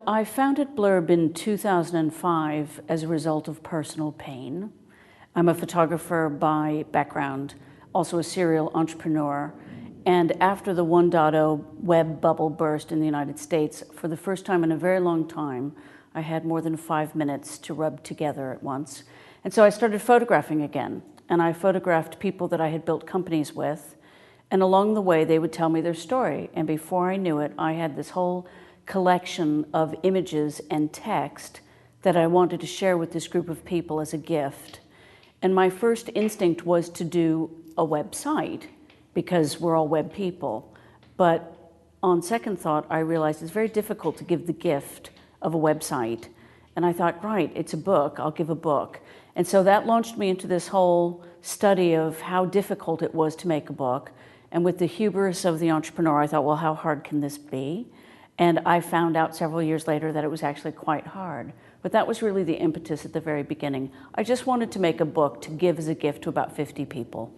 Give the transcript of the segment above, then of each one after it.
I founded Blurb in 2005 as a result of personal pain. I'm a photographer by background, also a serial entrepreneur. And after the 1.0 web bubble burst in the United States, for the first time in a very long time, I had more than 5 minutes to rub together at once. And so I started photographing again. And I photographed people that I had built companies with. And along the way, they would tell me their story. And before I knew it, I had this whole collection of images and text that I wanted to share with this group of people as a gift. And my first instinct was to do a website because we're all web people. But on second thought, I realized it's very difficult to give the gift of a website. And I thought, right, it's a book, I'll give a book. And so that launched me into this whole study of how difficult it was to make a book. And with the hubris of the entrepreneur, I thought, well, how hard can this be? And I found out several years later that it was actually quite hard. But that was really the impetus at the very beginning. I just wanted to make a book to give as a gift to about 50 people.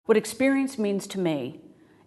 What experience means to me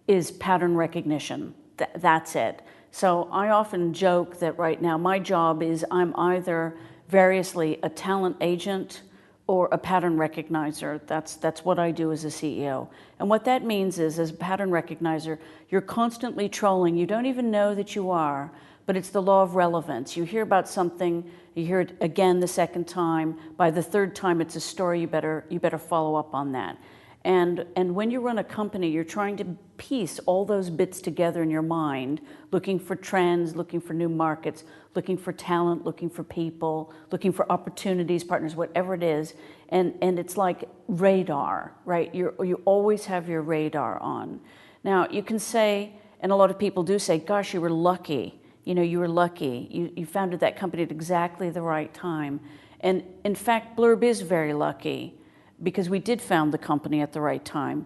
is pattern recognition. That's it. So I often joke that right now my job is I'm either variously a talent agent or a pattern recognizer. That's what I do as a CEO. And what that means is, as a pattern recognizer, you're constantly trolling. You don't even know that you are, but it's the law of relevance. You hear about something, you hear it again the second time. By the third time, it's a story. You better follow up on that. And when you run a company, you're trying to piece all those bits together in your mind, looking for trends, looking for new markets, looking for talent, looking for people, looking for opportunities, partners, whatever it is. And it's like radar, right? You always have your radar on. Now, you can say, and a lot of people do say, gosh, you were lucky. You were lucky. You founded that company at exactly the right time. And in fact, Blurb is very lucky, because we did found the company at the right time.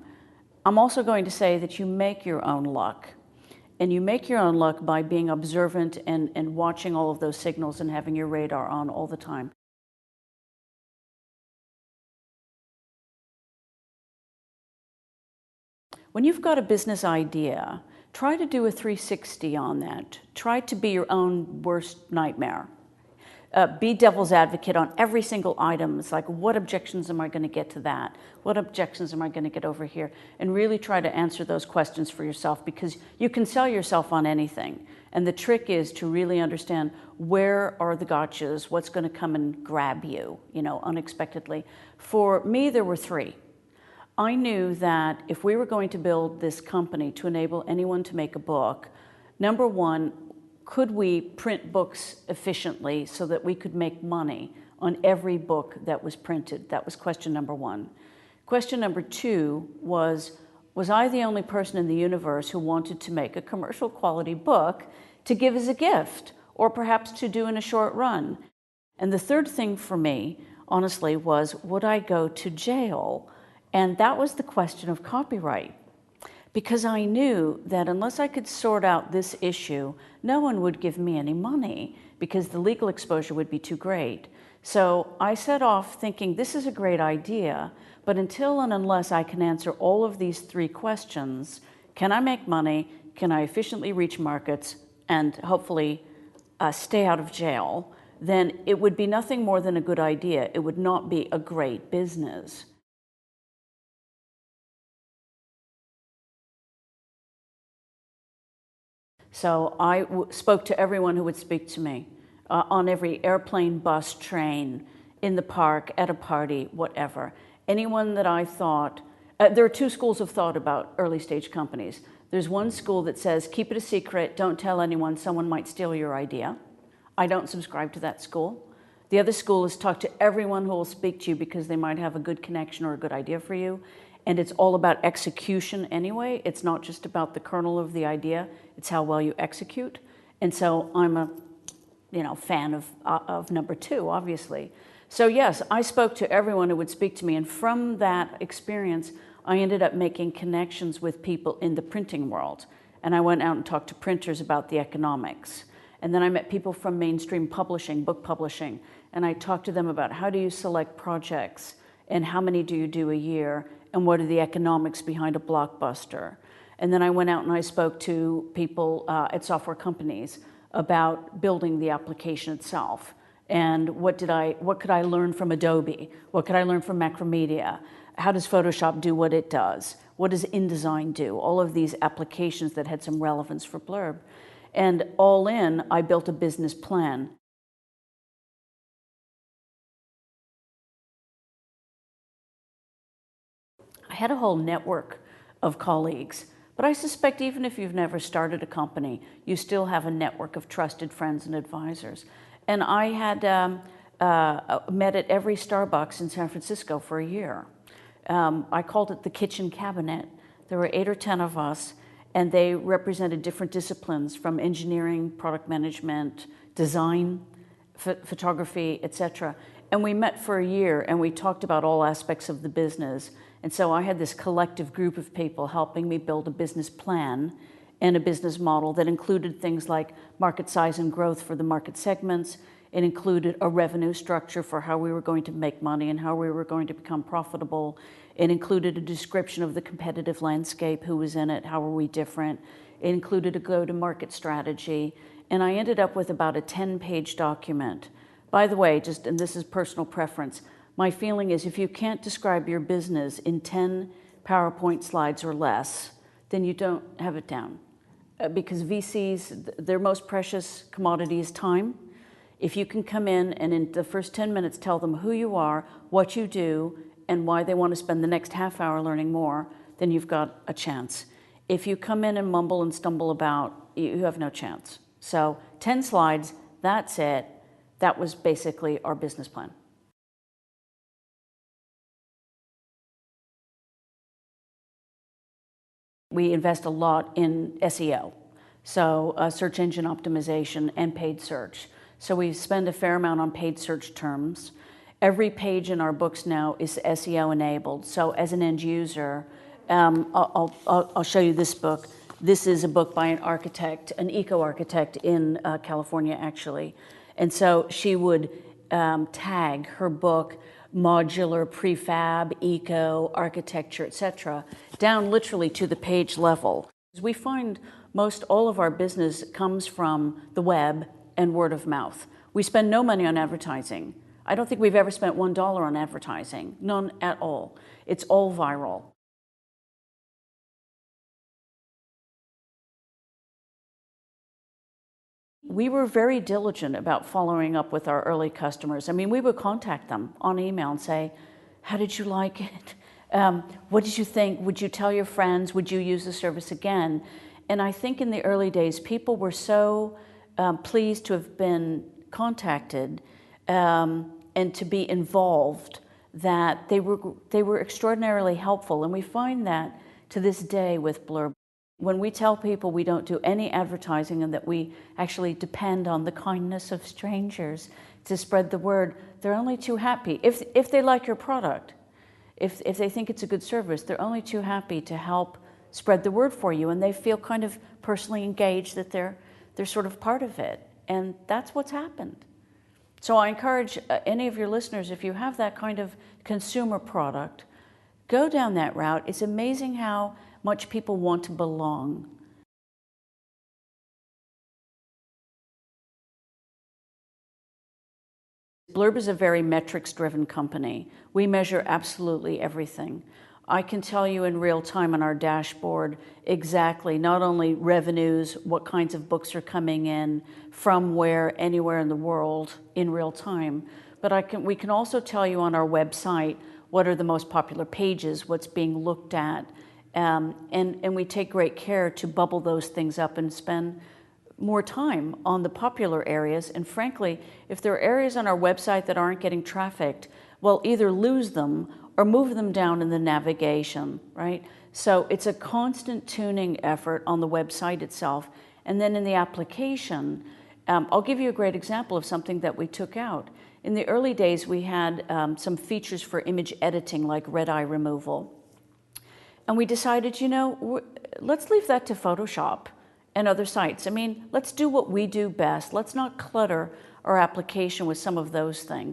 I'm also going to say that you make your own luck. And you make your own luck by being observant and watching all of those signals and having your radar on all the time. When you've got a business idea, try to do a 360 on that. Try to be your own worst nightmare. Be devil's advocate on every single item. It's like, what objections am I going to get to that? What objections am I going to get over here? And really try to answer those questions for yourself, because you can sell yourself on anything. And the trick is to really understand, where are the gotchas? What's going to come and grab you, unexpectedly? For me, there were 3. I knew that if we were going to build this company to enable anyone to make a book, number one, could we print books efficiently so that we could make money on every book that was printed? That was question number 1. Question number 2 was I the only person in the universe who wanted to make a commercial quality book to give as a gift, or perhaps to do in a short run? And the third thing for me, honestly, was, would I go to jail? And that was the question of copyright. Because I knew that unless I could sort out this issue, no one would give me any money, because the legal exposure would be too great. So I set off thinking, this is a great idea, but until and unless I can answer all of these 3 questions, can I make money, can I efficiently reach markets, and hopefully stay out of jail, then it would be nothing more than a good idea. It would not be a great business. So I spoke to everyone who would speak to me, on every airplane, bus, train, in the park, at a party, whatever. Anyone that I thought, there are 2 schools of thought about early stage companies. There's one school that says, keep it a secret, don't tell anyone, someone might steal your idea. I don't subscribe to that school. The other school is, talk to everyone who will speak to you, because they might have a good connection or a good idea for you. And it's all about execution anyway. It's not just about the kernel of the idea, it's how well you execute. And so I'm a fan of number 2, obviously. So yes, I spoke to everyone who would speak to me, and from that experience, I ended up making connections with people in the printing world. And I went out and talked to printers about the economics. And then I met people from mainstream publishing, book publishing, and I talked to them about, how do you select projects? and how many do you do a year, and what are the economics behind a blockbuster. And then I went out and I spoke to people at software companies about building the application itself. And what could I learn from Adobe? What could I learn from Macromedia? How does Photoshop do what it does? What does InDesign do? All of these applications that had some relevance for Blurb. And all in, I built a business plan. I had a whole network of colleagues, but I suspect even if you've never started a company, you still have a network of trusted friends and advisors. And I had met at every Starbucks in San Francisco for a year. I called it the kitchen cabinet. There were 8 or 10 of us, and they represented different disciplines from engineering, product management, design, photography, etc. And we met for a year and we talked about all aspects of the business. And so I had this collective group of people helping me build a business plan and a business model that included things like market size and growth for the market segments. It included a revenue structure for how we were going to make money and how we were going to become profitable. It included a description of the competitive landscape, who was in it, how were we different. It included a go-to-market strategy. And I ended up with about a 10-page document. By the way, and this is personal preference, my feeling is if you can't describe your business in 10 PowerPoint slides or less, then you don't have it down. Because VCs, their most precious commodity is time. If you can come in and in the first 10 minutes tell them who you are, what you do, and why they want to spend the next half hour learning more, then you've got a chance. If you come in and mumble and stumble about, you have no chance. So 10 slides, that's it. That was basically our business plan. We invest a lot in SEO, so search engine optimization and paid search. So we spend a fair amount on paid search terms. Every page in our books now is SEO enabled. So as an end user, I'll show you this book. This is a book by an architect, an eco-architect in California, actually. And so she would tag her book modular, prefab, eco, architecture, etc., down literally to the page level. We find most all of our business comes from the web and word of mouth. We spend no money on advertising. I don't think we've ever spent $1 on advertising, none at all. It's all viral. We were very diligent about following up with our early customers. I mean, we would contact them on email and say, how did you like it? What did you think? Would you tell your friends? Would you use the service again? And I think in the early days, people were so pleased to have been contacted and to be involved that they were extraordinarily helpful. And we find that to this day with Blurb. When we tell people we don't do any advertising and that we actually depend on the kindness of strangers to spread the word, they're only too happy. If they like your product, if they think it's a good service, they're only too happy to help spread the word for you, and they feel kind of personally engaged that they're sort of part of it. And that's what's happened. So I encourage any of your listeners, if you have that kind of consumer product, go down that route. It's amazing how much people want to belong. Blurb is a very metrics-driven company. We measure absolutely everything. I can tell you in real time on our dashboard exactly not only revenues, what kinds of books are coming in, from where, anywhere in the world in real time, but we can also tell you on our website what are the most popular pages, what's being looked at, and we take great care to bubble those things up and spend more time on the popular areas. And frankly, if there are areas on our website that aren't getting trafficked, we'll either lose them or move them down in the navigation, right? So it's a constant tuning effort on the website itself. And then in the application, I'll give you a great example of something that we took out. In the early days, we had some features for image editing, like red eye removal. And we decided, let's leave that to Photoshop and other sites. I mean, let's do what we do best. Let's not clutter our application with some of those things.